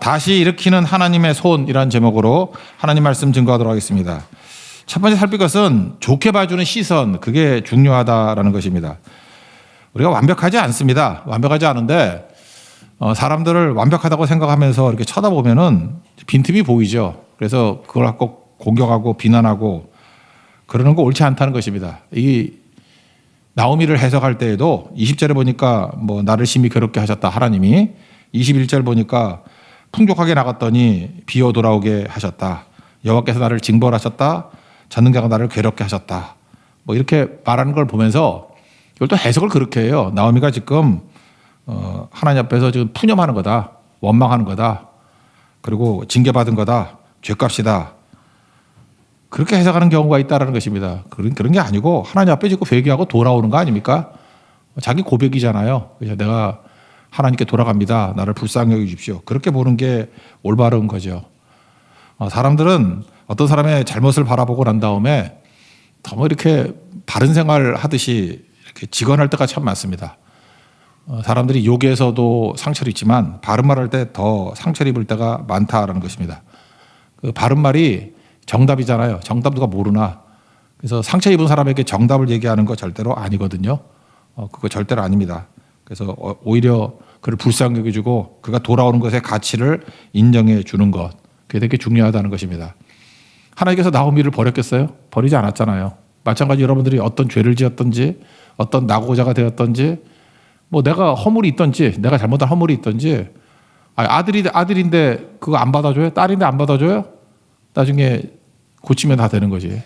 다시 일으키는 하나님의 손이라는 제목으로 하나님 말씀 증거하도록 하겠습니다. 첫 번째 살필 것은 좋게 봐주는 시선, 그게 중요하다라는 것입니다. 우리가 완벽하지 않습니다. 완벽하지 않은데 사람들을 완벽하다고 생각하면서 이렇게 쳐다보면은 빈틈이 보이죠. 그래서 그걸 갖고 공격하고 비난하고 그러는 거 옳지 않다는 것입니다. 이 나오미를 해석할 때에도 20절에 보니까 뭐 나를 심히 괴롭게 하셨다 하나님이, 21절 보니까 풍족하게 나갔더니 비어 돌아오게 하셨다. 여호와께서 나를 징벌하셨다. 전능자가 나를 괴롭게 하셨다. 뭐 이렇게 말하는 걸 보면서 이걸 또 해석을 그렇게 해요. 나오미가 지금 하나님 앞에서 지금 푸념하는 거다. 원망하는 거다. 그리고 징계받은 거다. 죄값이다. 그렇게 해석하는 경우가 있다는 것입니다. 그런 게 아니고 하나님 앞에 지금 회개하고 돌아오는 거 아닙니까? 자기 고백이잖아요. 그래서 내가 하나님께 돌아갑니다. 나를 불쌍히 여기십시오. 그렇게 보는 게 올바른 거죠. 사람들은 어떤 사람의 잘못을 바라보고 난 다음에 너무 이렇게 바른 생활 하듯이 이렇게 직언할 때가 참 많습니다. 사람들이 욕에서도 상처를 입지만 바른 말 할 때 더 상처를 입을 때가 많다라는 것입니다. 그 바른 말이 정답이잖아요. 정답 누가 모르나. 그래서 상처 입은 사람에게 정답을 얘기하는 거 절대로 아니거든요. 그거 절대로 아닙니다. 그래서 오히려 그를 불쌍히 여겨주고 그가 돌아오는 것의 가치를 인정해 주는 것, 그게 되게 중요하다는 것입니다. 하나님께서 나오미를 버렸겠어요? 버리지 않았잖아요. 마찬가지 여러분들이 어떤 죄를 지었든지 어떤 낙오자가 되었든지 뭐 내가 허물이 있든지 내가 잘못한 허물이 있든지, 아들인데 그거 안 받아줘요? 딸인데 안 받아줘요? 나중에 고치면 다 되는 거지.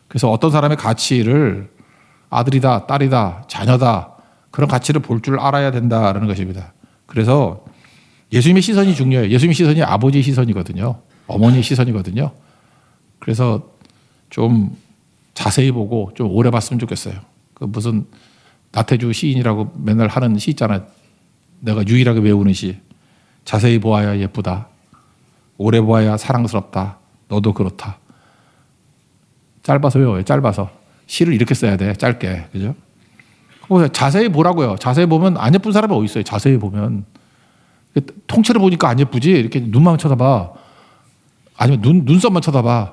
그래서 어떤 사람의 가치를 아들이다, 딸이다, 자녀다, 그런 가치를 볼 줄 알아야 된다라는 것입니다. 그래서 예수님의 시선이 중요해요. 예수님의 시선이 아버지의 시선이거든요. 어머니의 시선이거든요. 그래서 좀 자세히 보고 좀 오래 봤으면 좋겠어요. 그 무슨 나태주 시인이라고 맨날 하는 시 있잖아요. 내가 유일하게 외우는 시. 자세히 보아야 예쁘다. 오래 보아야 사랑스럽다. 너도 그렇다. 짧아서 외워요. 짧아서. 시를 이렇게 써야 돼. 짧게. 그죠? 자세히 보라고요. 자세히 보면 안 예쁜 사람이 어디 있어요. 자세히 보면. 통째로 보니까 안 예쁘지. 이렇게 눈만 쳐다봐. 아니면 눈썹만 쳐다봐.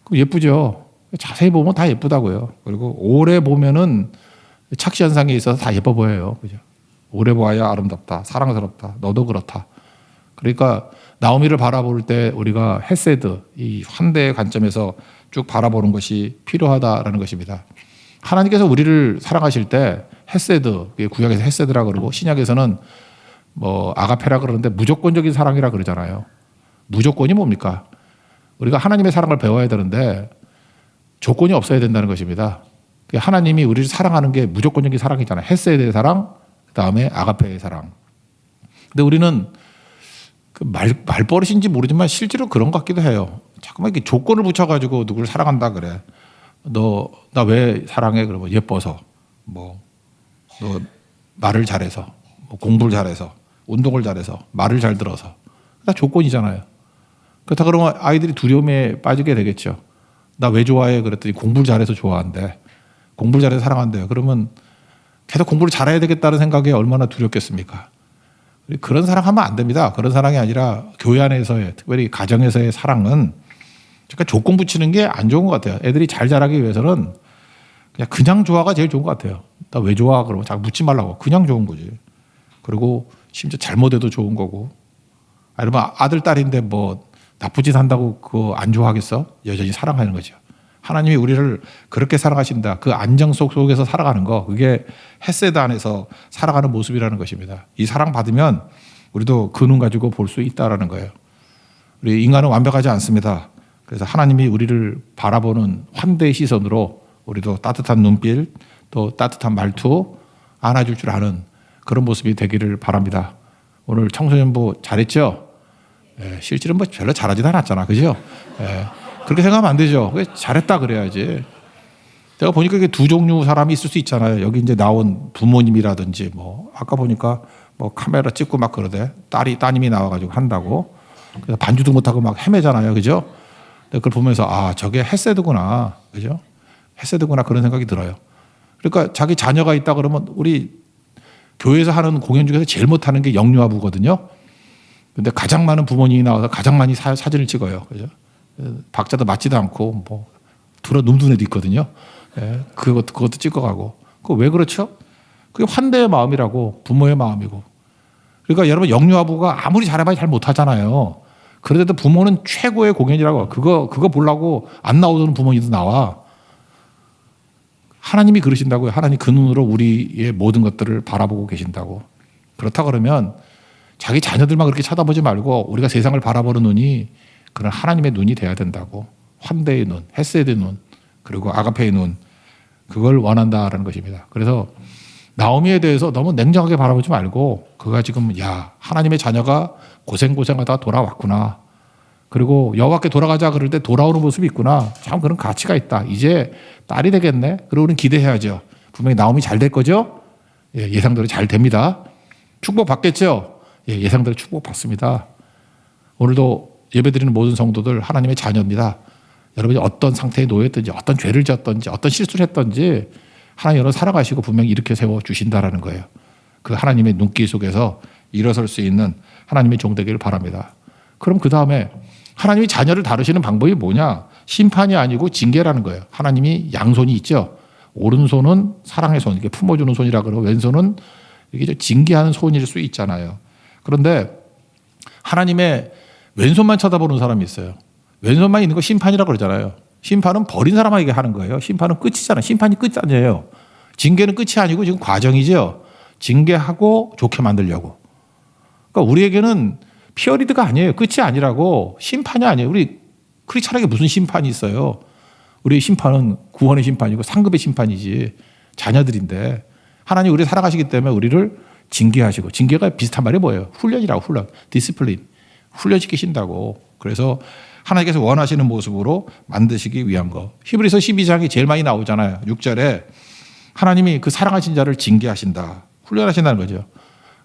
그럼 예쁘죠. 자세히 보면 다 예쁘다고요. 그리고 오래 보면은 착시 현상이 있어서 다 예뻐 보여요. 그죠? 오래 보아야 아름답다. 사랑스럽다. 너도 그렇다. 그러니까 나오미를 바라볼 때 우리가 헤세드, 이 환대의 관점에서 쭉 바라보는 것이 필요하다라는 것입니다. 하나님께서 우리를 사랑하실 때 헤세드, 구약에서 헤세드라 그러고 신약에서는 뭐 아가페라 그러는데 무조건적인 사랑이라 그러잖아요. 무조건이 뭡니까? 우리가 하나님의 사랑을 배워야 되는데 조건이 없어야 된다는 것입니다. 하나님이 우리를 사랑하는 게 무조건적인 사랑이잖아요. 헤세드의 사랑, 그다음에 아가페의 사랑. 근데 우리는 그 말버릇인지 모르지만 실제로 그런 것 같기도 해요. 자꾸만 이렇게 조건을 붙여가지고 누구를 사랑한다 그래. 나 왜 사랑해? 그러면 예뻐서, 뭐, 너 말을 잘해서, 뭐 공부를 잘해서, 운동을 잘해서, 말을 잘 들어서. 다 조건이잖아요. 그렇다 그러면 아이들이 두려움에 빠지게 되겠죠. 나 왜 좋아해? 그랬더니 공부를 잘해서 좋아한대. 공부를 잘해서 사랑한대요. 그러면 계속 공부를 잘해야 되겠다는 생각에 얼마나 두렵겠습니까? 그런 사랑하면 안 됩니다. 그런 사랑이 아니라 교회 안에서의, 특별히 가정에서의 사랑은 그러니까 조건 붙이는 게 안 좋은 것 같아요. 애들이 잘 자라기 위해서는 그냥 좋아가 제일 좋은 것 같아요. 나 왜 좋아? 그러면 자꾸 묻지 말라고. 그냥 좋은 거지. 그리고 심지어 잘못해도 좋은 거고. 아니면 아들, 딸인데 뭐 나쁜 짓 한다고 그거 안 좋아하겠어? 여전히 사랑하는 거죠. 하나님이 우리를 그렇게 사랑하신다. 그 안정 속에서 살아가는 거, 그게 헤세드 안에서 살아가는 모습이라는 것입니다. 이 사랑 받으면 우리도 그 눈 가지고 볼 수 있다라는 거예요. 우리 인간은 완벽하지 않습니다. 그래서 하나님이 우리를 바라보는 환대의 시선으로 우리도 따뜻한 눈빛, 또 따뜻한 말투, 안아줄 줄 아는 그런 모습이 되기를 바랍니다. 오늘 청소년부 잘했죠? 실제로 뭐 별로 잘하지도 않았잖아. 그죠? 그렇게 생각하면 안 되죠. 잘했다 그래야지. 제가 보니까 이게 두 종류 사람이 있을 수 있잖아요. 여기 이제 나온 부모님이라든지 뭐 아까 보니까 뭐 카메라 찍고 막 그러대. 따님이 나와가지고 한다고. 그래서 반주도 못하고 막 헤매잖아요. 그죠? 그걸 보면서 아, 저게 헤세드구나. 그죠? 헤세드구나 그런 생각이 들어요. 그러니까 자기 자녀가 있다 그러면 우리 교회에서 하는 공연 중에서 제일 못하는 게 영유아부거든요. 근데 가장 많은 부모님이 나와서 가장 많이 사진을 찍어요. 그죠? 박자도 맞지도 않고 뭐 들어 눕는 애도 있거든요. 예, 그것도 찍어가고. 그거 왜 그렇죠? 그게 환대의 마음이라고, 부모의 마음이고. 그러니까 여러분 영유아부가 아무리 잘해봐야 잘 못하잖아요. 그런데도 부모는 최고의 공연이라고. 그거 보려고 안 나오는 부모님도 나와. 하나님이 그러신다고요. 하나님 그 눈으로 우리의 모든 것들을 바라보고 계신다고. 그렇다 그러면 자기 자녀들만 그렇게 쳐다보지 말고 우리가 세상을 바라보는 눈이 그런 하나님의 눈이 돼야 된다고. 환대의 눈, 헤세드의 눈, 그리고 아가페의 눈. 그걸 원한다라는 것입니다. 그래서 나오미에 대해서 너무 냉정하게 바라보지 말고 그가 지금 하나님의 자녀가 고생하다가 돌아왔구나. 그리고 여호와께 돌아가자 그럴 때 돌아오는 모습이 있구나. 참 그런 가치가 있다. 이제 딸이 되겠네. 그리고 우리는 기대해야죠. 분명히 나오미 잘 될 거죠? 예상대로 잘 됩니다. 축복 받겠죠? 예상대로 축복 받습니다. 오늘도 예배드리는 모든 성도들 하나님의 자녀입니다. 여러분이 어떤 상태에 놓였든지 어떤 죄를 지었든지 어떤 실수를 했든지 하나님 여러분 살아가시고 분명히 이렇게 세워주신다라는 거예요. 그 하나님의 눈길 속에서 일어설 수 있는 하나님의 종 되기를 바랍니다. 그럼 그 다음에 하나님이 자녀를 다루시는 방법이 뭐냐? 심판이 아니고 징계라는 거예요. 하나님이 양손이 있죠. 오른손은 사랑의 손, 이게 품어주는 손이라 그러고 왼손은 이게 징계하는 손일 수 있잖아요. 그런데 하나님의 왼손만 쳐다보는 사람이 있어요. 왼손만 있는 거 심판이라고 그러잖아요. 심판은 버린 사람에게 하는 거예요. 심판은 끝이잖아요. 심판이 끝이 아니에요. 징계는 끝이 아니고 지금 과정이죠. 징계하고 좋게 만들려고. 그러니까 우리에게는 피어리드가 아니에요. 끝이 아니라고. 심판이 아니에요. 우리 크리스찬에게 무슨 심판이 있어요. 우리의 심판은 구원의 심판이고 상급의 심판이지. 자녀들인데 하나님 우리 살아가시기 때문에 우리를 징계하시고, 징계가 비슷한 말이 뭐예요? 훈련이라고. 훈련. 디스플린. 훈련시키신다고. 그래서 하나님께서 원하시는 모습으로 만드시기 위한 거. 히브리서 12장이 제일 많이 나오잖아요. 6절에 하나님이 그 사랑하신 자를 징계하신다. 훈련하신다는 거죠.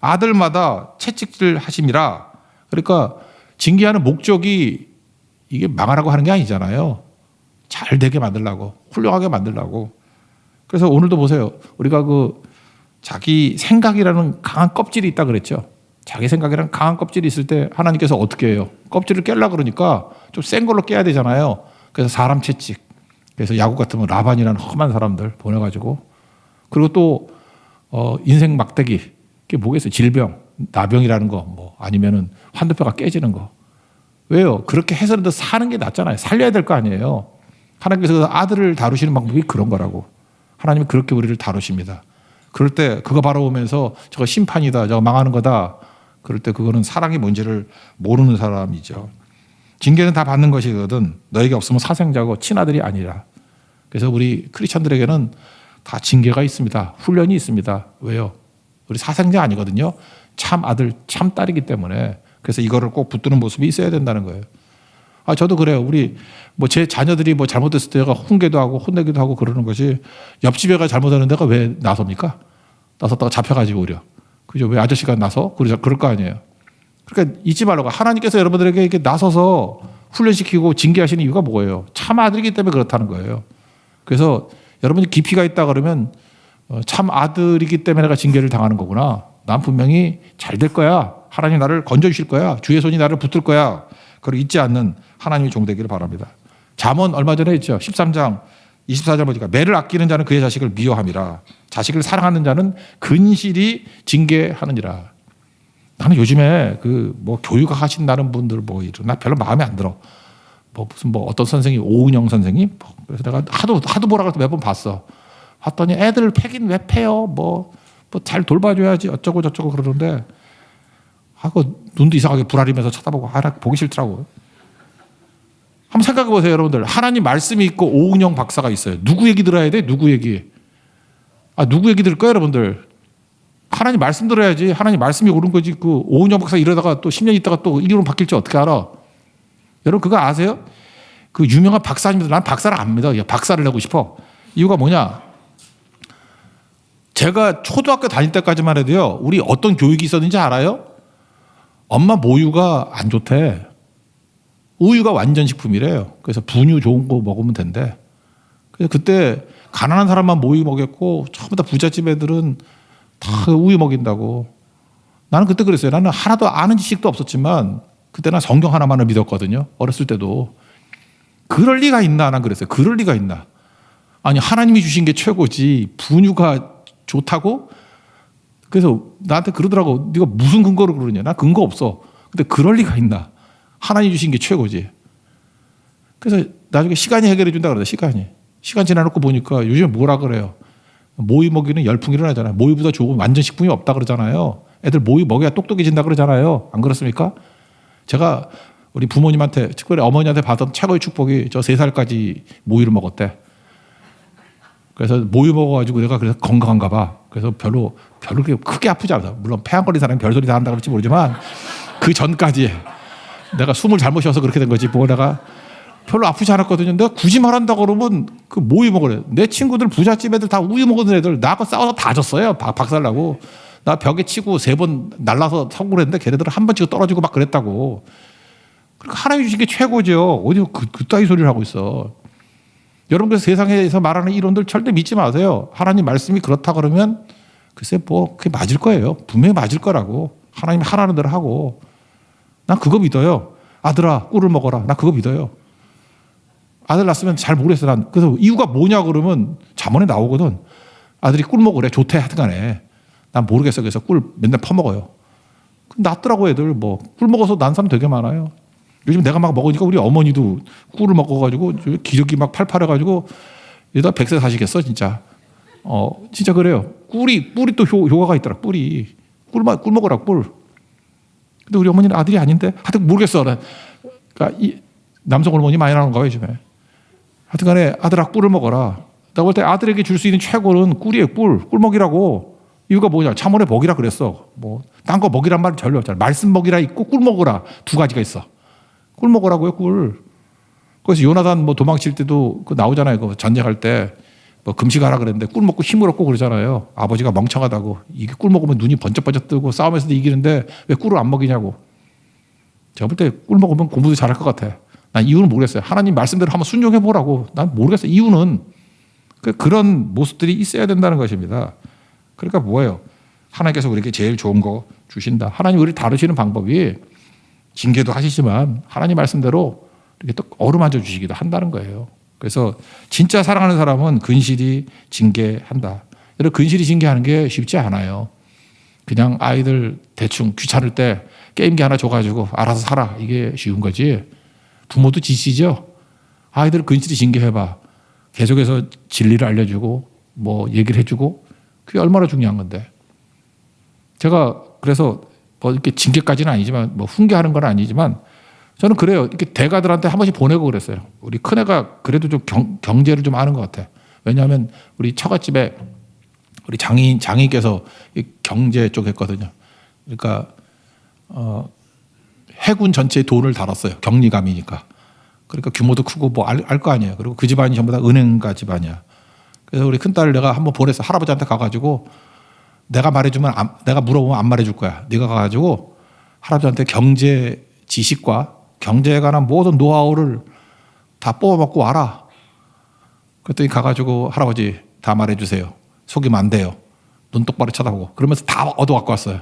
아들마다 채찍질 하심이라. 그러니까 징계하는 목적이 이게 망하라고 하는 게 아니잖아요. 잘 되게 만들려고, 훌륭하게 만들려고. 그래서 오늘도 보세요. 우리가 그 자기 생각이라는 강한 껍질이 있다 그랬죠. 자기 생각이라는 강한 껍질이 있을 때 하나님께서 어떻게 해요? 껍질을 깨려고 그러니까 좀 센 걸로 깨야 되잖아요. 그래서 사람 채찍. 그래서 야곱 같으면 라반이라는 험한 사람들 보내가지고. 그리고 또 인생 막대기. 그게 뭐겠어요? 질병, 나병이라는 거, 뭐 아니면은 환도뼈가 깨지는 거. 왜요? 그렇게 해서라도 사는 게 낫잖아요. 살려야 될 거 아니에요. 하나님께서 아들을 다루시는 방법이 그런 거라고. 하나님이 그렇게 우리를 다루십니다. 그럴 때 그거 바라보면서 저거 심판이다, 저거 망하는 거다. 그럴 때 그거는 사랑이 뭔지를 모르는 사람이죠. 징계는 다 받는 것이거든. 너에게 없으면 사생자고 친아들이 아니라. 그래서 우리 크리스천들에게는 다 징계가 있습니다. 훈련이 있습니다. 왜요? 우리 사생자 아니거든요. 참 아들, 참 딸이기 때문에. 그래서 이거를 꼭 붙드는 모습이 있어야 된다는 거예요. 저도 그래요. 우리 뭐 제 자녀들이 뭐 잘못했을 때 제가 훈계도 하고 혼내기도 하고 그러는 것이, 옆집애가 잘못하는 데가 왜 나섭니까? 나섰다가 잡혀가지고 오려. 그죠? 왜 아저씨가 나서? 그럴 거 아니에요. 그러니까 잊지 말라고. 하나님께서 여러분들에게 이렇게 나서서 훈련시키고 징계하시는 이유가 뭐예요? 참 아들이기 때문에 그렇다는 거예요. 그래서 여러분이 깊이가 있다 그러면 참 아들이기 때문에 내가 징계를 당하는 거구나. 난 분명히 잘 될 거야. 하나님 나를 건져주실 거야. 주의 손이 나를 붙들 거야. 그걸 잊지 않는 하나님의 종 되기를 바랍니다. 잠언 얼마 전에 했죠. 13장 24절 보니까 매를 아끼는 자는 그의 자식을 미워함이라. 자식을 사랑하는 자는 근실이 징계하느니라. 나는 요즘에 그 뭐 교육학 하신다는 분들 뭐 나 별로 마음에 안 들어. 무슨 어떤 선생님, 오은영 선생님. 그래서 내가 하도 보라고 해서 몇 번 봤어. 봤더니 애들 패긴 왜 패요? 뭐 잘 돌봐줘야지 어쩌고 저쩌고 그러는데, 하고 눈도 이상하게 부라리면서 쳐다보고 보기 싫더라고요. 한번 생각해 보세요, 여러분들. 하나님 말씀이 있고 오은영 박사가 있어요. 누구 얘기 들어야 돼? 누구 얘기? 누구 얘기 들을 거예요, 여러분들? 하나님 말씀 들어야지. 하나님 말씀이 옳은 거지. 그 오은영 박사 이러다가 또 10년 있다가 또 이름 바뀔지 어떻게 알아? 여러분 그거 아세요? 그 유명한 박사님들, 난 박사를 안 믿어. 박사를 내고 싶어. 이유가 뭐냐? 제가 초등학교 다닐 때까지만 해도요, 우리 어떤 교육이 있었는지 알아요? 엄마 모유가 안 좋대. 우유가 완전 식품이래요. 그래서 분유 좋은 거 먹으면 된대. 그래서 그때 가난한 사람만 모유 먹였고, 전부 다 부잣집 애들은 다 우유 먹인다고. 나는 그때 그랬어요. 나는 하나도 아는 지식도 없었지만 그때는 성경 하나만을 믿었거든요. 어렸을 때도. 그럴 리가 있나? 난 그랬어요. 그럴 리가 있나? 아니, 하나님이 주신 게 최고지. 분유가 좋다고? 그래서 나한테 그러더라고. 네가 무슨 근거로 그러냐? 나 근거 없어. 근데 그럴 리가 있나? 하나님 주신 게 최고지. 그래서 나중에 시간이 해결해 준다 그러다, 시간이. 시간 지나놓고 보니까 요즘에 뭐라 그래요? 모이 먹이는 열풍이 일어나잖아요. 모이보다 좋은 완전 식품이 없다 그러잖아요. 애들 모이 먹여야 똑똑해진다 그러잖아요. 안 그렇습니까? 제가 우리 부모님한테, 특별히 어머니한테 받은 최고의 축복이 저 3살까지 모이를 먹었대. 그래서 모이 먹어가지고 내가 그래서 건강한가 봐. 그래서 별로 그렇게 크게 아프지 않아. 물론 폐암 걸린 사람이 별소리 다 한다고 할지 모르지만 그 전까지 내가 숨을 잘못 쉬어서 그렇게 된 거지. 뭐 내가 별로 아프지 않았거든요. 내가 굳이 말한다고 그러면 그 모이 먹으래. 내 친구들 부잣집 애들 다 우유 먹는 애들 나하고 싸워서 다 졌어요. 박살나고. 나 벽에 치고 3번 날라서 성공을 했는데 걔네들은 한 번 치고 떨어지고 막 그랬다고. 그러니까 하나님 주신 게 최고죠. 어디 그따위 소리를 하고 있어. 여러분, 그래서 세상에서 말하는 이론들 절대 믿지 마세요. 하나님 말씀이 그렇다 그러면 글쎄 뭐 그게 맞을 거예요. 분명히 맞을 거라고. 하나님이 하라는 대로 하고. 난 그거 믿어요. 아들아, 꿀을 먹어라. 나 그거 믿어요. 아들 낳았으면 잘 모르겠어. 난 그래서 이유가 뭐냐 그러면 잠언에 나오거든. 아들이 꿀 먹으래. 좋대 하여튼 간에. 난 모르겠어. 그래서 꿀 맨날 퍼먹어요. 낫더라고 애들. 뭐 꿀 먹어서 난 사람 되게 많아요. 요즘 내가 막 먹으니까 우리 어머니도 꿀을 먹어가지고 기력이 막 팔팔해가지고 이러다 100세 사시겠어 진짜. 진짜 그래요. 꿀이 또 효과가 있더라. 꿀이 꿀 먹으라 꿀. 근데 우리 어머니는 아들이 아닌데 하여튼 모르겠어. 그러니까 이 남성 호르몬이 많이 나오는가 봐 요즘에. 하여튼 간에 아들아 꿀을 먹어라. 내가 볼 때 아들에게 줄 수 있는 최고는 꿀이에요. 꿀 먹이라고. 이유가 뭐냐? 참원에 먹이라 그랬어. 뭐 딴 거 먹이란 말 전혀 없잖아. 말씀 먹이라 있고 꿀 먹으라 두 가지가 있어. 꿀 먹으라고요, 꿀. 그래서 요나단 뭐 도망칠 때도 그 나오잖아요. 그 전쟁할 때 뭐 금식하라 그랬는데 꿀 먹고 힘을 얻고 그러잖아요. 아버지가 멍청하다고. 이게 꿀 먹으면 눈이 번쩍번쩍 뜨고 싸움에서도 이기는데 왜 꿀을 안 먹이냐고. 제가 볼 때 꿀 먹으면 공부도 잘할 것 같아. 난 이유는 모르겠어요. 하나님 말씀대로 한번 순종해 보라고. 난 모르겠어요. 이유는 그런 모습들이 있어야 된다는 것입니다. 그러니까 뭐예요? 하나님께서 우리에게 제일 좋은 거 주신다. 하나님 우리 다루시는 방법이 징계도 하시지만 하나님 말씀대로 이렇게 또 어루만져 주시기도 한다는 거예요. 그래서 진짜 사랑하는 사람은 근실히 징계한다. 여러분, 근실히 징계하는 게 쉽지 않아요. 그냥 아이들 대충 귀찮을 때 게임기 하나 줘가지고 알아서 살아. 이게 쉬운 거지. 부모도 지치죠. 아이들 근실히 징계해봐. 계속해서 진리를 알려주고 뭐 얘기를 해주고 그게 얼마나 중요한 건데. 제가 그래서 뭐 이렇게 징계까지는 아니지만 뭐 훈계하는 건 아니지만 저는 그래요. 이렇게 대가들한테 한 번씩 보내고 그랬어요. 우리 큰애가 그래도 좀 경제를 좀 아는 것 같아. 왜냐하면 우리 처갓집에 우리 장인께서 경제 쪽 했거든요. 그러니까 해군 전체에 돈을 달았어요. 격리감이니까. 그러니까 규모도 크고 뭐 알 거 아니에요. 그리고 그 집안이 전부 다 은행가 집안이야. 그래서 우리 큰딸을 내가 한번 보냈어. 할아버지한테 가가지고 내가 말해주면 내가 물어보면 안 말해줄 거야. 네가 가가지고 할아버지한테 경제 지식과 경제에 관한 모든 노하우를 다 뽑아먹고 와라. 그랬더니 가가지고 할아버지 다 말해주세요. 속이면 안 돼요. 눈 똑바로 쳐다보고. 그러면서 다 얻어갖고 왔어요.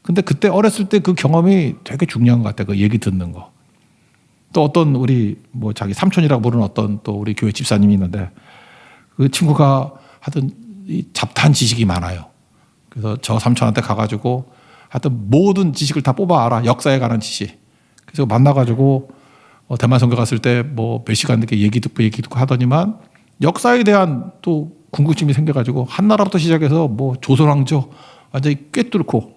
근데 그때 어렸을 때 그 경험이 되게 중요한 것 같아요. 그 얘기 듣는 거. 또 어떤 우리 뭐 자기 삼촌이라고 부르는 어떤 또 우리 교회 집사님이 있는데 그 친구가 하여튼 잡다한 지식이 많아요. 그래서 저 삼촌한테 가가지고 하여튼 모든 지식을 다 뽑아 알아. 역사에 관한 지식. 그래서 만나가지고 대만 선교 갔을 때 뭐 몇 시간 이렇게 얘기 듣고 하더니만 역사에 대한 또 궁금증이 생겨가지고 한나라부터 시작해서 뭐 조선왕조 완전히 꿰뚫고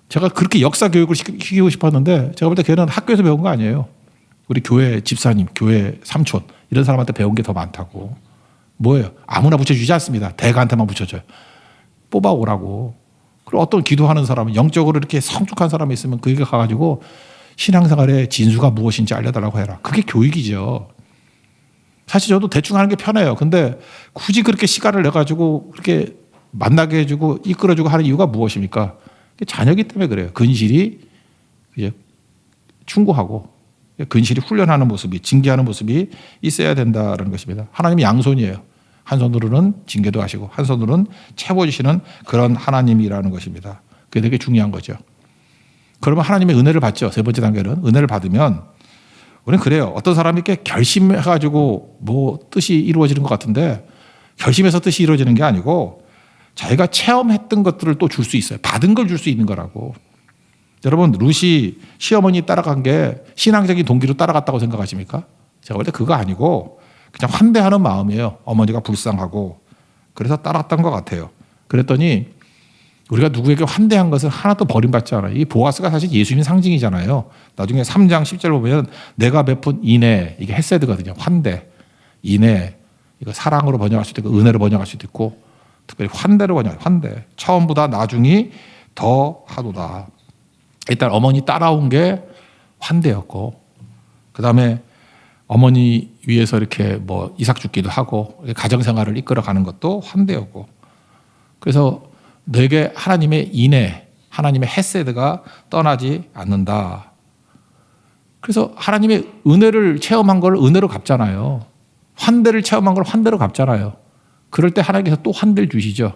제가 그렇게 역사 교육을 시키고 싶었는데 제가 볼 때 걔는 학교에서 배운 거 아니에요. 우리 교회 집사님, 교회 삼촌 이런 사람한테 배운 게 더 많다고. 뭐예요? 아무나 붙여주지 않습니다. 대가한테만 붙여줘요. 뽑아오라고. 그리고 어떤 기도하는 사람은 영적으로 이렇게 성숙한 사람이 있으면 그게 가가지고 신앙생활의 진수가 무엇인지 알려달라고 해라. 그게 교육이죠. 사실 저도 대충 하는 게 편해요. 근데 굳이 그렇게 시간을 내가지고 그렇게 만나게 해주고 이끌어주고 하는 이유가 무엇입니까? 자녀기 때문에 그래요. 근실이 이제 충고하고 근실이 훈련하는 모습이 징계하는 모습이 있어야 된다는 것입니다. 하나님이 양손이에요. 한 손으로는 징계도 하시고 한 손으로는 채워주시는 그런 하나님이라는 것입니다. 그게 되게 중요한 거죠. 그러면 하나님의 은혜를 받죠. 세 번째 단계는 은혜를 받으면 우리는 그래요. 어떤 사람이 이렇게 결심해가지고 뭐 뜻이 이루어지는 것 같은데 결심해서 뜻이 이루어지는 게 아니고 자기가 체험했던 것들을 또 줄 수 있어요. 받은 걸 줄 수 있는 거라고. 여러분 루시 시어머니 따라간 게 신앙적인 동기로 따라갔다고 생각하십니까? 제가 볼 때 그거 아니고 그냥 환대하는 마음이에요. 어머니가 불쌍하고 그래서 따랐던 것 같아요. 그랬더니 우리가 누구에게 환대한 것은 하나도 버림받지 않아요. 이 보아스가 사실 예수님 상징이잖아요. 나중에 3장 10절 보면 내가 베푼 인애, 이게 헤세드거든요. 환대, 인애, 이거 사랑으로 번역할 수도 있고 은혜로 번역할 수도 있고 특별히 환대로 번역해요. 환대. 처음보다 나중이 더 하도다. 일단 어머니 따라온 게 환대였고 그다음에 어머니 위해서 이렇게 뭐 이삭 죽기도 하고 가정생활을 이끌어가는 것도 환대였고 그래서 내게 하나님의 인애, 하나님의 헤세드가 떠나지 않는다. 그래서 하나님의 은혜를 체험한 걸 은혜로 갚잖아요. 환대를 체험한 걸 환대로 갚잖아요. 그럴 때 하나님께서 또 환대를 주시죠.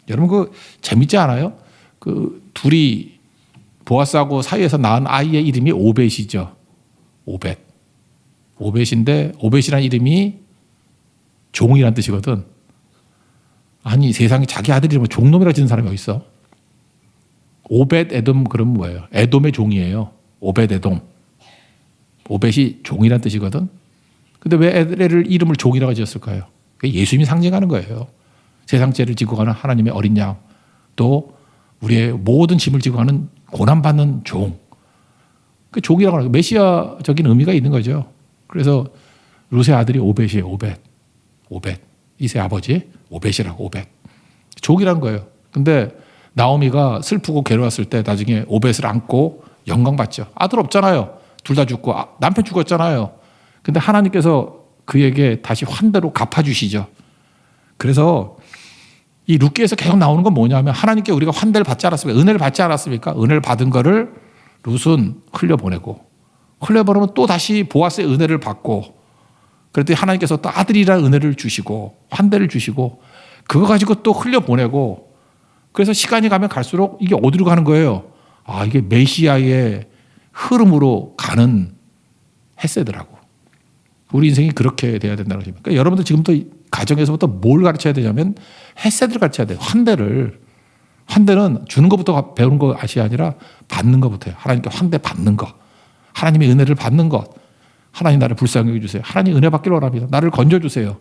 여러분 그 재밌지 않아요? 그 둘이 보아스하고 사이에서 낳은 아이의 이름이 오벳이죠. 오벳. 오벳인데 오벳이라는 이름이 종이라는 뜻이거든. 아니 세상에 자기 아들 이름을 종놈이라고 짓는 사람이 어디 있어? 오벳 에돔 그러면 뭐예요? 에돔의 종이에요. 오벳 에돔. 오벳이 종이라는 뜻이거든. 근데 왜 애를 이름을 종이라고 지었을까요? 예수님이 상징하는 거예요. 세상 죄를 지고 가는 하나님의 어린 양, 또 우리의 모든 짐을 지고 가는 고난받는 종. 그 종이라고 하는 메시아적인 의미가 있는 거죠. 그래서 룻의 아들이 오벳이에요. 오벳. 오벳. 이세 아버지 오벳이라고 오벳. 종이란 거예요. 근데 나오미가 슬프고 괴로웠을 때 나중에 오벳을 안고 영광 받죠. 아들 없잖아요. 둘 다 죽고 남편 죽었잖아요. 근데 하나님께서 그에게 다시 환대로 갚아주시죠. 그래서 이 룻기에서 계속 나오는 건 뭐냐면 하나님께 우리가 환대를 받지 않았습니까? 은혜를 받지 않았습니까? 은혜를 받은 거를 룻은 흘려보내고 흘려보내면 또 다시 보아스의 은혜를 받고 그랬더니 하나님께서 또 아들이라는 은혜를 주시고 환대를 주시고 그거 가지고 또 흘려보내고 그래서 시간이 가면 갈수록 이게 어디로 가는 거예요? 아, 이게 메시아의 흐름으로 가는 헤세드라고. 우리 인생이 그렇게 돼야 된다는 것입니다. 그러니까 여러분들 지금부터 가정에서부터 뭘 가르쳐야 되냐면 헤세드를 가르쳐야 돼요. 환대를. 환대는 주는 것부터 배우는 것이 아니라 받는 것부터예요. 하나님께 환대 받는 것. 하나님의 은혜를 받는 것. 하나님 나를 불쌍히 여겨주세요. 하나님 은혜 받기를 원합니다. 나를 건져주세요.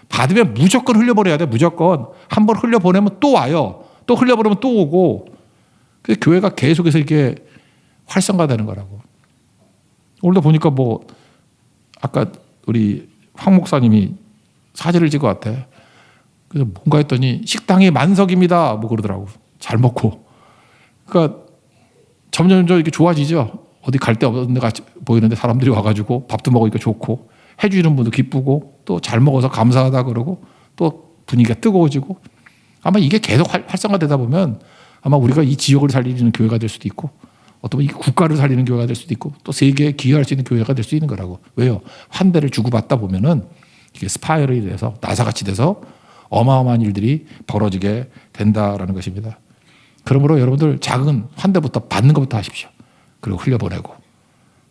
받으면 무조건 흘려보내야 돼. 무조건. 한 번 흘려보내면 또 와요. 또 흘려보내면 또 오고. 그래서 교회가 계속해서 이게 활성화되는 거라고. 오늘도 보니까 뭐 아까 우리 황 목사님이 사진을 찍어 왔대. 그래서 뭔가 했더니 식당이 만석입니다. 뭐 그러더라고. 잘 먹고. 그러니까 점점 이렇게 좋아지죠. 어디 갈 데 없는 데가 보이는데 사람들이 와가지고 밥도 먹으니까 좋고 해주시는 분도 기쁘고 또 잘 먹어서 감사하다 그러고 또 분위기가 뜨거워지고 아마 이게 계속 활성화되다 보면 아마 우리가 이 지역을 살리는 교회가 될 수도 있고 어떤 이 국가를 살리는 교회가 될 수도 있고 또 세계에 기여할 수 있는 교회가 될 수 있는 거라고. 왜요? 환대를 주고받다 보면은 이게 스파이럴이 돼서 나사같이 돼서 어마어마한 일들이 벌어지게 된다라는 것입니다. 그러므로 여러분들 작은 환대부터 받는 것부터 하십시오. 그리고 흘려보내고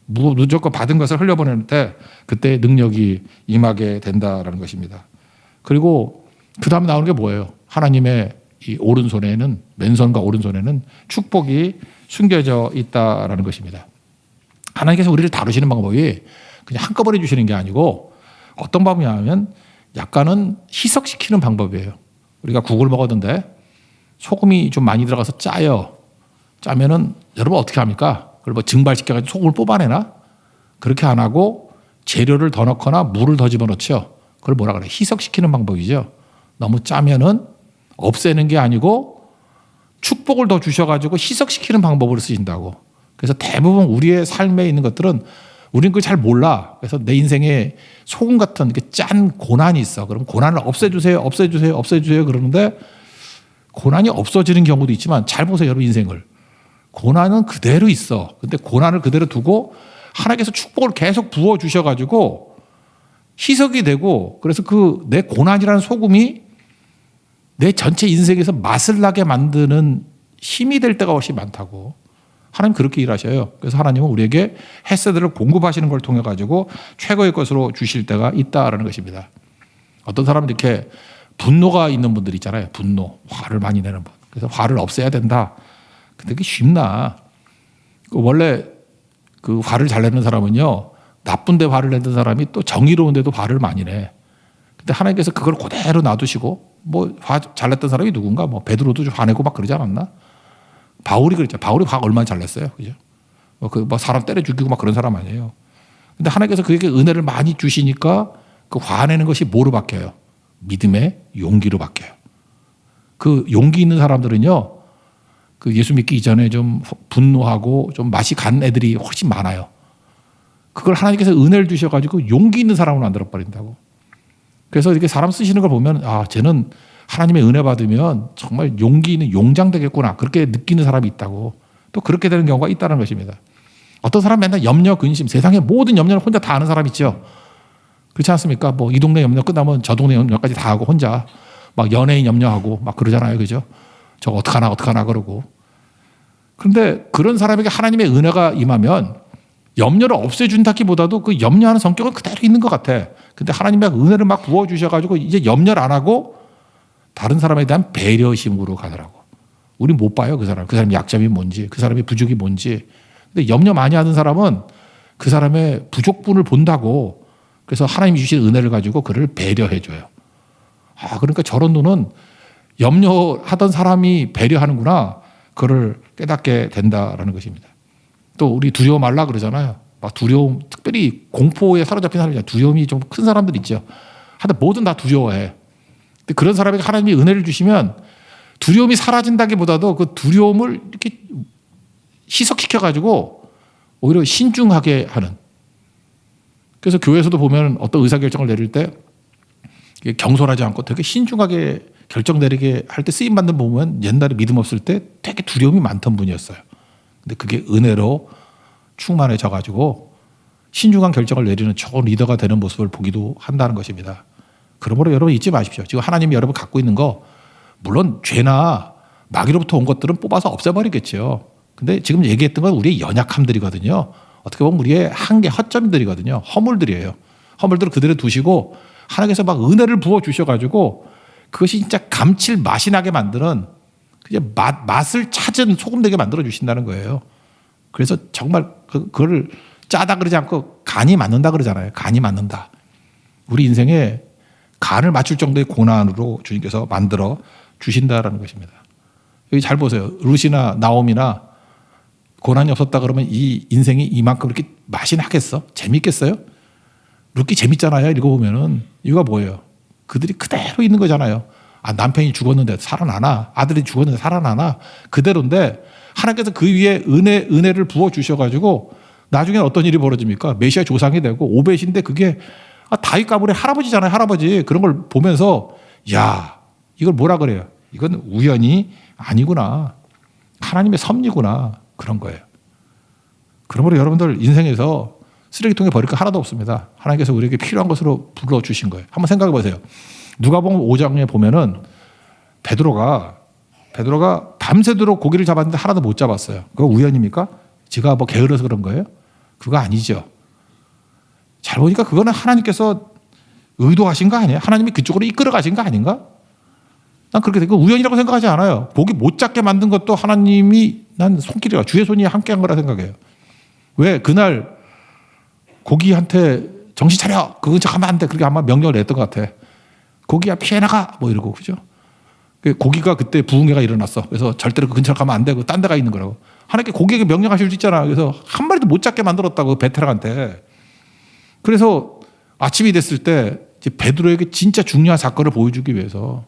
무조건 받은 것을 흘려보낼 때 그때 능력이 임하게 된다라는 것입니다. 그리고 그 다음에 나오는 게 뭐예요? 하나님의 이 오른손에는 왼손과 오른손에는 축복이 숨겨져 있다라는 것입니다. 하나님께서 우리를 다루시는 방법이 그냥 한꺼번에 주시는 게 아니고 어떤 방법이냐면 약간은 희석시키는 방법이에요. 우리가 국을 먹었는데 소금이 좀 많이 들어가서 짜요. 짜면은 여러분 어떻게 합니까? 그걸 뭐 증발시켜가지고 소금을 뽑아내나? 그렇게 안 하고 재료를 더 넣거나 물을 더 집어넣죠. 그걸 뭐라 그래? 희석시키는 방법이죠. 너무 짜면은 없애는 게 아니고 축복을 더 주셔가지고 희석시키는 방법으로 쓰신다고. 그래서 대부분 우리의 삶에 있는 것들은 우리는 그걸 잘 몰라. 그래서 내 인생에 소금 같은 이렇게 짠 고난이 있어. 그럼 고난을 없애주세요, 없애주세요, 없애주세요 그러는데 고난이 없어지는 경우도 있지만 잘 보세요, 여러분 인생을. 고난은 그대로 있어. 근데 고난을 그대로 두고 하나님께서 축복을 계속 부어 주셔가지고 희석이 되고 그래서 그 내 고난이라는 소금이 내 전체 인생에서 맛을 나게 만드는 힘이 될 때가 훨씬 많다고. 하나님 그렇게 일하셔요. 그래서 하나님은 우리에게 햇새들을 공급하시는 걸 통해 가지고 최고의 것으로 주실 때가 있다라는 것입니다. 어떤 사람은 이렇게 분노가 있는 분들 있잖아요. 분노, 화를 많이 내는 분. 그래서 화를 없애야 된다. 근데 그게 쉽나? 원래 그 화를 잘 내는 사람은요, 나쁜데 화를 내는 사람이 또 정의로운데도 화를 많이 내. 근데 하나님께서 그걸 그대로 놔두시고, 뭐 화 잘 냈던 사람이 누군가, 뭐 베드로도 좀 화내고 막 그러지 않았나? 바울이 그랬죠. 바울이 화 얼마나 잘 냈어요, 그죠? 뭐 사람 때려 죽이고 막 그런 사람 아니에요. 근데 하나님께서 그에게 은혜를 많이 주시니까 그 화내는 것이 뭐로 바뀌어요? 믿음의 용기로 바뀌어요. 그 용기 있는 사람들은요, 그 예수 믿기 이전에 좀 분노하고 좀 맛이 간 애들이 훨씬 많아요. 그걸 하나님께서 은혜를 주셔가지고 용기 있는 사람을 만들어 버린다고. 그래서 이렇게 사람 쓰시는 걸 보면, 아, 쟤는 하나님의 은혜 받으면 정말 용기 있는 용장 되겠구나. 그렇게 느끼는 사람이 있다고. 또 그렇게 되는 경우가 있다는 것입니다. 어떤 사람 맨날 염려, 근심, 세상의 모든 염려를 혼자 다 하는 사람 있죠. 그렇지 않습니까? 뭐 이 동네 염려 끝나면 저 동네 염려까지 다 하고 혼자 막 연예인 염려하고 막 그러잖아요. 그죠? 저거 어떡하나 그러고. 그런데 그런 사람에게 하나님의 은혜가 임하면 염려를 없애준다기보다도 그 염려하는 성격은 그대로 있는 것 같아. 근데 하나님의 은혜를 막 부어주셔가지고 이제 염려를 안 하고 다른 사람에 대한 배려심으로 가더라고. 우리 못 봐요. 그 사람. 그 사람의 약점이 뭔지, 그 사람의 부족이 뭔지. 근데 염려 많이 하는 사람은 그 사람의 부족분을 본다고. 그래서 하나님이 주신 은혜를 가지고 그를 배려해줘요. 아, 그러니까 저런 눈은 염려하던 사람이 배려하는구나. 그를 깨닫게 된다라는 것입니다. 또 우리 두려워 말라 그러잖아요. 막 두려움, 특별히 공포에 사로잡힌 사람이잖아요. 두려움이 좀 큰 사람들 있죠. 하여튼 뭐든 다 두려워해. 근데 그런 사람에게 하나님이 은혜를 주시면 두려움이 사라진다기보다도 그 두려움을 이렇게 희석시켜가지고 오히려 신중하게 하는. 그래서 교회에서도 보면 어떤 의사결정을 내릴 때 경솔하지 않고 되게 신중하게 결정 내리게 할 때 쓰임받는 보면 옛날에 믿음 없을 때 되게 두려움이 많던 분이었어요. 근데 그게 은혜로 충만해져가지고 신중한 결정을 내리는 좋은 리더가 되는 모습을 보기도 한다는 것입니다. 그러므로 여러분 잊지 마십시오. 지금 하나님이 여러분 갖고 있는 거 물론 죄나 마귀로부터 온 것들은 뽑아서 없애버리겠죠. 근데 지금 얘기했던 건 우리의 연약함들이거든요. 어떻게 보면 우리의 한계, 허점들이거든요. 허물들이에요. 허물들을 그대로 두시고 하나님께서 막 은혜를 부어주셔가지고 그것이 진짜 감칠맛이 나게 만드는 그냥 맛을 찾은 소금 되게 만들어 주신다는 거예요. 그래서 정말 그거를 짜다 그러지 않고 간이 맞는다 그러잖아요. 간이 맞는다. 우리 인생에 간을 맞출 정도의 고난으로 주님께서 만들어 주신다라는 것입니다. 여기 잘 보세요. 룻이나 나옴이나 고난이 없었다 그러면 이 인생이 이만큼 이렇게 맛이 나겠어? 재밌겠어요? 룻기 재밌잖아요. 읽어보면은. 이유가 뭐예요? 그들이 그대로 있는 거잖아요. 아, 남편이 죽었는데 살아나나? 아들이 죽었는데 살아나나? 그대로인데 하나님께서 그 위에 은혜를 부어주셔가지고 나중에는 어떤 일이 벌어집니까? 메시아 조상이 되고 오벳인데 그게 다윗 가문의 할아버지잖아요. 할아버지. 그런 걸 보면서 야, 이걸 뭐라 그래요? 이건 우연이 아니구나. 하나님의 섭리구나. 그런 거예요. 그러므로 여러분들 인생에서 쓰레기통에 버릴 거 하나도 없습니다. 하나님께서 우리에게 필요한 것으로 불러주신 거예요. 한번 생각해 보세요. 누가복음 5장에 보면은 베드로가 밤새도록 고기를 잡았는데 하나도 못 잡았어요. 그거 우연입니까? 지가 뭐 게을러서 그런 거예요? 그거 아니죠. 잘 보니까 그거는 하나님께서 의도하신 거 아니에요? 하나님이 그쪽으로 이끌어 가신 거 아닌가? 난 그렇게 되고 우연이라고 생각하지 않아요. 고기 못 잡게 만든 것도 하나님이 난 손길이라 주의 손이 함께한 거라 생각해요. 왜 그날 고기한테 정신 차려 그 근처 가면 안 돼 그렇게 아마 명령을 냈던 것 같아. 고기야 피해 나가 뭐 이러고 그죠? 고기가 그때 부흥회가 일어났어. 그래서 절대로 그 근처로 가면 안 되고 딴 데 가 있는 거라고. 하나님께 고기에게 명령하실 수 있잖아. 그래서 한 마리도 못 잡게 만들었다고 베테랑한테. 그래서 아침이 됐을 때 이제 베드로에게 진짜 중요한 사건을 보여주기 위해서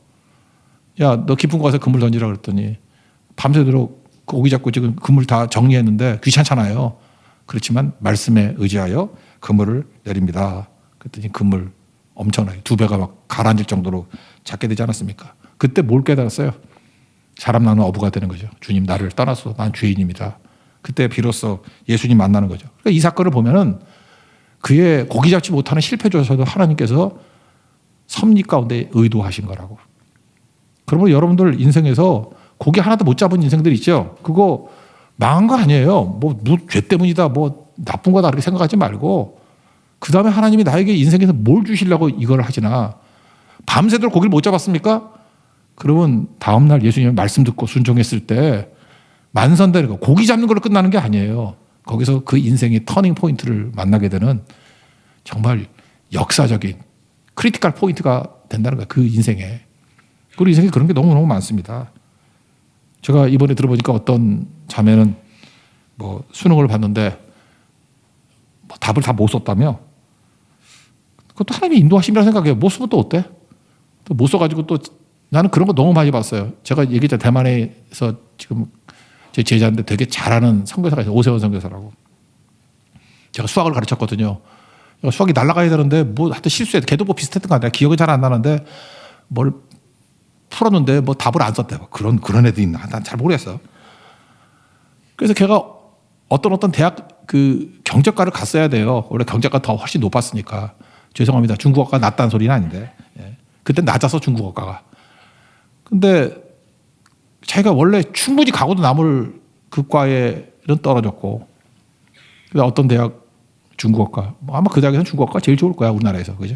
야, 너 깊은 곳 가서 그물 던지라 그랬더니 밤새도록 고기 잡고 지금 그물 다 정리했는데 귀찮잖아요. 그렇지만 말씀에 의지하여 그물을 내립니다. 그랬더니 그물 엄청나게 2배가 막 가라앉을 정도로 잡게 되지 않았습니까? 그때 뭘 깨달았어요? 사람 나는 어부가 되는 거죠. 주님 나를 떠나서 난 죄인입니다. 그때 비로소 예수님 만나는 거죠. 그러니까 이 사건을 보면은 그의 고기 잡지 못하는 실패조차도 하나님께서 섭리 가운데 의도하신 거라고. 그러면 여러분들 인생에서 고기 하나도 못 잡은 인생들 있죠. 그거 망한 거 아니에요. 뭐 죄 때문이다, 뭐 나쁜 거다 이렇게 생각하지 말고 그 다음에 하나님이 나에게 인생에서 뭘 주시려고 이걸 하시나. 밤새도록 고기를 못 잡았습니까? 그러면 다음날 예수님의 말씀 듣고 순종했을 때 만선되는 거, 고기 잡는 걸로 끝나는 게 아니에요. 거기서 그 인생의 터닝 포인트를 만나게 되는 정말 역사적인 크리티컬 포인트가 된다는 거예요. 그 인생에. 우리 인생에 그런 게 너무너무 많습니다. 제가 이번에 들어보니까 어떤 자매는 뭐 수능을 봤는데 뭐 답을 다 못 썼다며. 그것도 하나님이 인도하심이라 생각해요. 못 쓰면 또 어때? 또 못 써가지고 또 나는 그런 거 너무 많이 봤어요. 제가 얘기했잖아요. 대만에서 지금 제 제자인데 되게 잘하는 선교사가 있어요. 오세원 선교사라고. 제가 수학을 가르쳤거든요. 수학이 날아가야 되는데 뭐 하여튼 실수해. 걔도 뭐 비슷했던 거 아니야. 기억이 잘 안 나는데 뭘 풀었는데 뭐 답을 안 썼대. 그런 애도 있나? 난 잘 모르겠어. 그래서 걔가 어떤 대학 그 경제과를 갔어야 돼요. 원래 경제과 더 훨씬 높았으니까. 죄송합니다. 중국어가 낮다는 소리는 아닌데. 예. 그때 낮아서 중국어과가. 근데 자기가 원래 충분히 가고도 남을 그 과에는 떨어졌고. 그래서 어떤 대학 중국어과. 아마 그 대학에서는 중국어가 제일 좋을 거야. 우리나라에서. 그죠?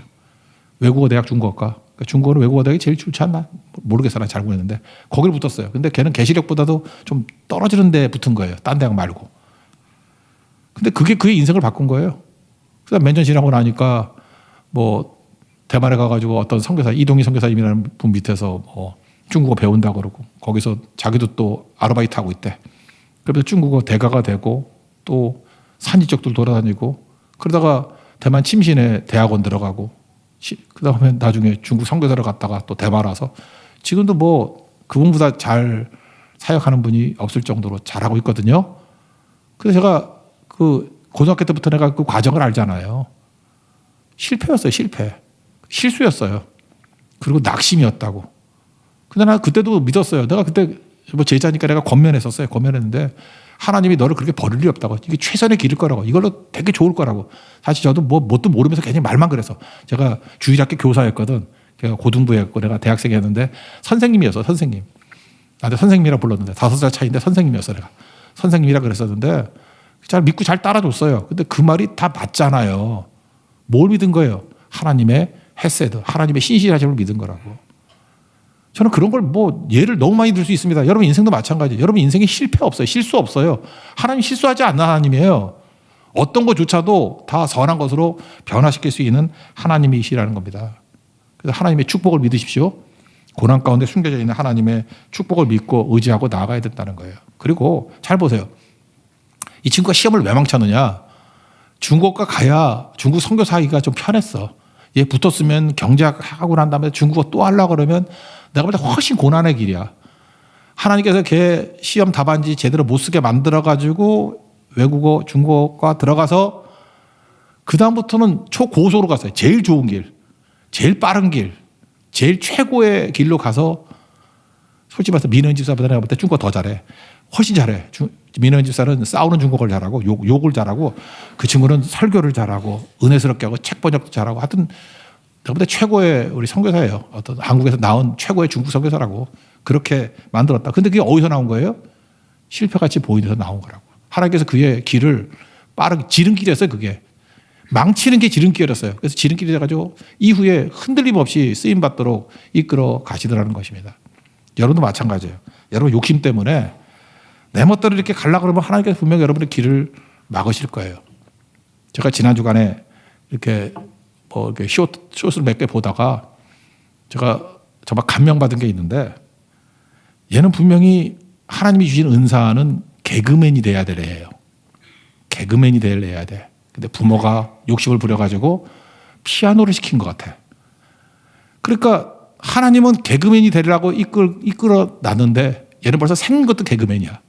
외국어 대학 중국어과. 그러니까 중국어는 외국어 대학이 제일 좋지 않나? 모르겠어. 난 잘 모르겠는데. 거기를 붙었어요. 근데 걔는 계시력보다도 좀 떨어지는 데 붙은 거예요. 딴 대학 말고. 근데 그게 그의 인생을 바꾼 거예요. 그다음 몇 년 지나고 나니까 뭐 대만에 가가지고 어떤 선교사, 이동희 선교사님이라는 분 밑에서 뭐 중국어 배운다 그러고 거기서 자기도 또 아르바이트 하고 있대. 그래서 중국어 대가가 되고 또 산지 쪽들 돌아다니고 그러다가 대만 침신에 대학원 들어가고 그다음에 나중에 중국 선교사를 갔다가 또 대만 와서 지금도 뭐 그분보다 잘 사역하는 분이 없을 정도로 잘하고 있거든요. 그래서 제가 그 고등학교 때부터 내가 그 과정을 알잖아요. 실패였어요, 실패. 실수였어요. 그리고 낙심이었다고. 근데 나 그때도 믿었어요. 내가 그때 뭐 제자니까 내가 권면했었어요. 권면했는데 하나님이 너를 그렇게 버릴 리 없다고. 이게 최선의 길일 거라고. 이걸로 되게 좋을 거라고. 사실 저도 뭐 뭣도 모르면서 괜히 말만 그래서. 제가 주일학교 교사였거든. 제가 고등부였고 내가 대학생이었는데 선생님이었어, 선생님. 나한테 선생님이라 불렀는데 5살 차이인데 선생님이었어, 내가. 선생님이라 그랬었는데 잘 믿고 잘 따라줬어요. 근데 그 말이 다 맞잖아요. 뭘 믿은 거예요? 하나님의 헤세드, 하나님의 신실하심을 믿은 거라고. 저는 그런 걸 뭐 예를 너무 많이 들 수 있습니다. 여러분 인생도 마찬가지예요. 여러분 인생에 실패 없어요. 실수 없어요. 하나님 실수하지 않는 하나님이에요. 어떤 것조차도 다 선한 것으로 변화시킬 수 있는 하나님이시라는 겁니다. 그래서 하나님의 축복을 믿으십시오. 고난 가운데 숨겨져 있는 하나님의 축복을 믿고 의지하고 나아가야 된다는 거예요. 그리고 잘 보세요. 이 친구가 시험을 왜 망쳤느냐. 중국과 가야 중국 선교사 하기가 좀 편했어. 얘 붙었으면 경제학하고 난 다음에 중국어 또 하려고 그러면 내가 볼 때 훨씬 고난의 길이야. 하나님께서 걔 시험 답안지 제대로 못 쓰게 만들어가지고 외국어, 중국어과 들어가서 그다음부터는 초고속으로 갔어요. 제일 좋은 길, 제일 빠른 길, 제일 최고의 길로 가서 솔직히 말해서 민원 집사보다 내가 볼 때 중국어 더 잘해. 훨씬 잘해. 민원 집사는 싸우는 중국어를 잘하고 욕을 잘하고 그 친구는 설교를 잘하고 은혜스럽게 하고 책 번역도 잘하고 하여튼 내가 볼 때 최고의 우리 선교사예요. 어떤 한국에서 나온 최고의 중국 선교사라고 그렇게 만들었다. 근데 그게 어디서 나온 거예요? 실패같이 보이면서 나온 거라고. 하나님께서 그의 길을 빠르게 지름길이었어요. 그게. 망치는 게 지름길이었어요. 그래서 지름길이 돼가지고 이후에 흔들림 없이 쓰임받도록 이끌어 가시더라는 것입니다. 여러분도 마찬가지예요. 여러분 욕심 때문에 내 멋대로 이렇게 가려고 그러면 하나님께서 분명히 여러분의 길을 막으실 거예요. 제가 지난 주간에 이렇게 뭐 이렇게 숏을 몇 개 보다가 제가 정말 감명받은 게 있는데 얘는 분명히 하나님이 주신 은사는 개그맨이 돼야 되래요. 개그맨이 돼야 돼. 근데 부모가 욕심을 부려가지고 피아노를 시킨 것 같아. 그러니까 하나님은 개그맨이 되려고 이끌어 놨는데 얘는 벌써 생긴 것도 개그맨이야.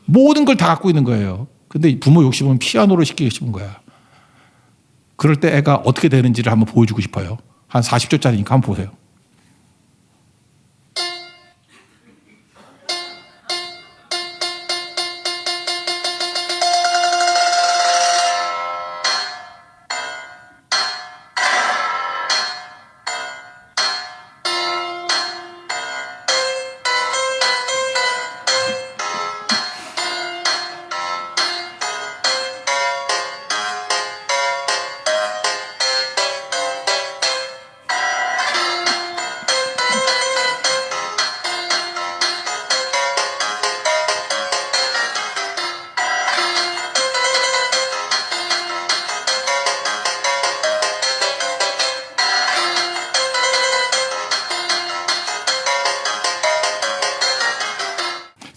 모든 걸 다 갖고 있는 거예요. 근데 부모 욕심은 피아노를 시키고 싶은 거야. 그럴 때 애가 어떻게 되는지를 한번 보여주고 싶어요. 한 40초짜리니까 한번 보세요.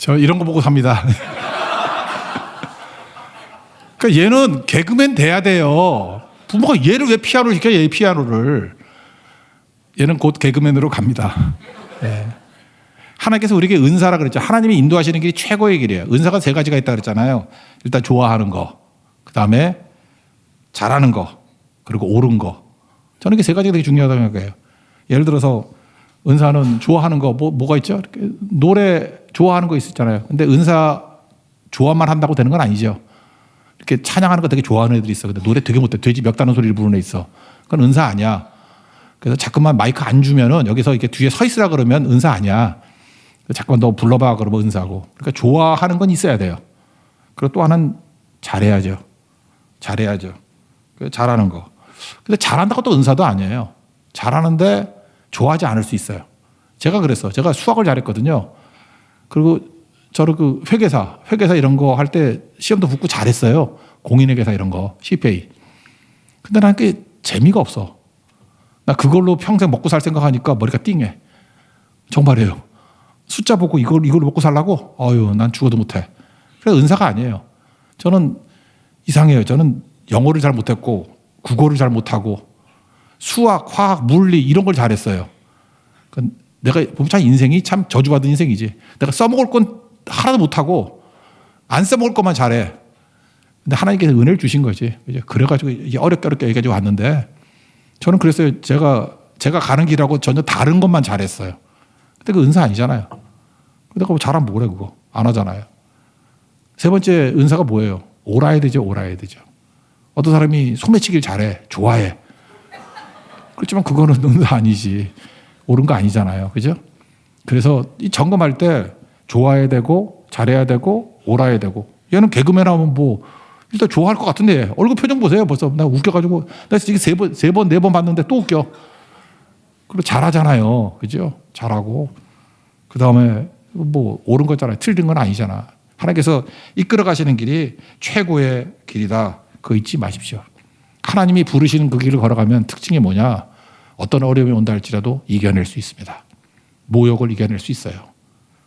저 이런 거 보고 삽니다. 그러니까 얘는 개그맨 돼야 돼요. 부모가 얘를 왜 피아노를 시켜? 얘 피아노를. 얘는 곧 개그맨으로 갑니다. 네. 하나님께서 우리에게 은사라 그랬죠. 하나님이 인도하시는 길이 최고의 길이에요. 은사가 세 가지가 있다 그랬잖아요. 일단 좋아하는 거, 그 다음에 잘하는 거, 그리고 옳은 거. 저는 이게 세 가지가 되게 중요하다고 생각해요. 예를 들어서 은사는 좋아하는 거 뭐가 있죠? 이렇게 노래 좋아하는 거 있었잖아요. 근데 은사 좋아만 한다고 되는 건 아니죠. 이렇게 찬양하는 거 되게 좋아하는 애들이 있어. 근데 노래 되게 못해. 돼지 멱 다는 소리를 부르는 애 있어. 그건 은사 아니야. 그래서 자꾸만 마이크 안 주면은 여기서 이렇게 뒤에 서 있으라 그러면 은사 아니야. 자꾸만 너 불러봐 그러면 은사고. 그러니까 좋아하는 건 있어야 돼요. 그리고 또 하나는 잘해야죠. 잘해야죠. 잘하는 거. 근데 잘한다고 또 은사도 아니에요. 잘하는데 좋아하지 않을 수 있어요. 제가 그랬어. 제가 수학을 잘했거든요. 그리고 저를 그 회계사 이런 거 할 때 시험도 붙고 잘했어요. 공인회계사 이런 거, CPA. 근데 난 그게 재미가 없어. 나 그걸로 평생 먹고 살 생각하니까 머리가 띵해. 정말이에요. 숫자 보고 이걸 먹고 살라고? 난 죽어도 못해. 그래 은사가 아니에요. 저는 이상해요. 저는 영어를 잘 못했고 국어를 잘 못하고 수학, 화학, 물리 이런 걸 잘했어요. 내가 보면 참 인생이 참 저주받은 인생이지. 내가 써먹을 건 하나도 못하고 안 써먹을 것만 잘해. 근데 하나님께서 은혜를 주신 거지. 그래가지고 이게 어렵게 여기까지 왔는데 저는 그랬어요. 제가 가는 길하고 전혀 다른 것만 잘했어요. 근데 그 은사 아니잖아요. 내가 뭐 잘하면 뭐래 그거. 안 하잖아요. 세 번째 은사가 뭐예요? 옳아야 되죠. 어떤 사람이 소매치기를 잘해. 좋아해. 그렇지만 그거는 은사 아니지. 옳은 거 아니잖아요. 그죠? 그래서 이 점검할 때 좋아야 되고 잘해야 되고 옳아야 되고 얘는 개그맨 하면 뭐 일단 좋아할 것 같은데 얼굴 표정 보세요. 벌써 나 웃겨가지고 나 이게 세 번, 네 번 봤는데 또 웃겨. 그리고 잘하잖아요. 그죠? 잘하고 그 다음에 뭐 옳은 거잖아요. 틀린 건 아니잖아. 하나님께서 이끌어 가시는 길이 최고의 길이다. 그거 잊지 마십시오. 하나님이 부르시는 그 길을 걸어가면 특징이 뭐냐? 어떤 어려움이 온다 할지라도 이겨낼 수 있습니다. 모욕을 이겨낼 수 있어요.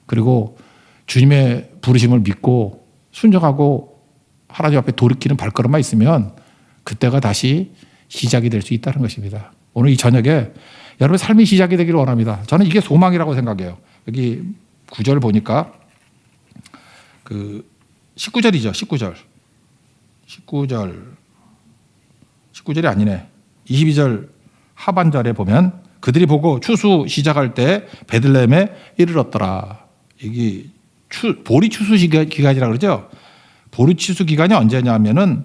그리고 주님의 부르심을 믿고 순종하고 하나님 앞에 돌이키는 발걸음만 있으면 그때가 다시 시작이 될 수 있다는 것입니다. 오늘 이 저녁에 여러분의 삶이 시작이 되기를 원합니다. 저는 이게 소망이라고 생각해요. 여기 9절 보니까 그 19절이죠. 19절이 아니네. 22절 하반절에 보면 그들이 보고 추수 시작할 때 베들레헴에 이르렀더라. 이게 보리 추수 기간이라고 그러죠. 보리 추수 기간이 언제냐면은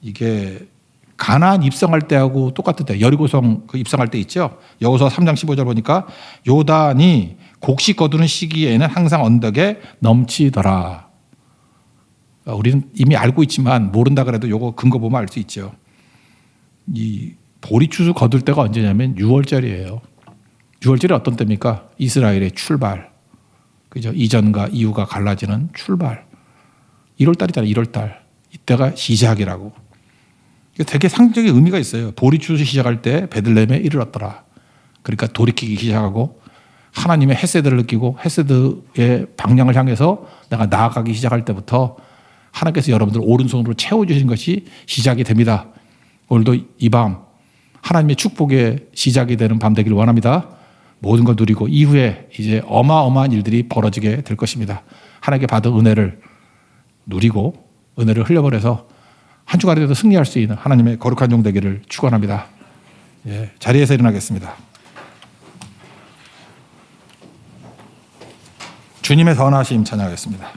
이게 가나안 입성할 때하고 똑같은 때 여리고성 그 입성할 때 있죠. 여호수아 3장 15절 보니까 요단이 곡식 거두는 시기에는 항상 언덕에 넘치더라. 우리는 이미 알고 있지만 모른다 그래도 요거 근거 보면 알 수 있죠. 이 보리 추수 거둘 때가 언제냐면 6월절이에요. 6월절이 어떤 때입니까? 이스라엘의 출발. 그죠? 이전과 이후가 갈라지는 출발. 1월달이잖아요. 1월달. 이때가 시작이라고. 되게 상징적인 의미가 있어요. 보리 추수 시작할 때 베들레헴에 이르렀더라. 그러니까 돌이키기 시작하고 하나님의 헤세드를 느끼고 헤세드의 방향을 향해서 내가 나아가기 시작할 때부터 하나님께서 여러분들 오른손으로 채워주신 것이 시작이 됩니다. 오늘도 이 밤 하나님의 축복의 시작이 되는 밤 되기를 원합니다. 모든 걸 누리고 이후에 이제 어마어마한 일들이 벌어지게 될 것입니다. 하나님께 받은 은혜를 누리고 은혜를 흘려버려서 한 주간에도 승리할 수 있는 하나님의 거룩한 종 되기를 축원합니다. 예, 자리에서 일어나겠습니다. 주님의 선하심 찬양하겠습니다.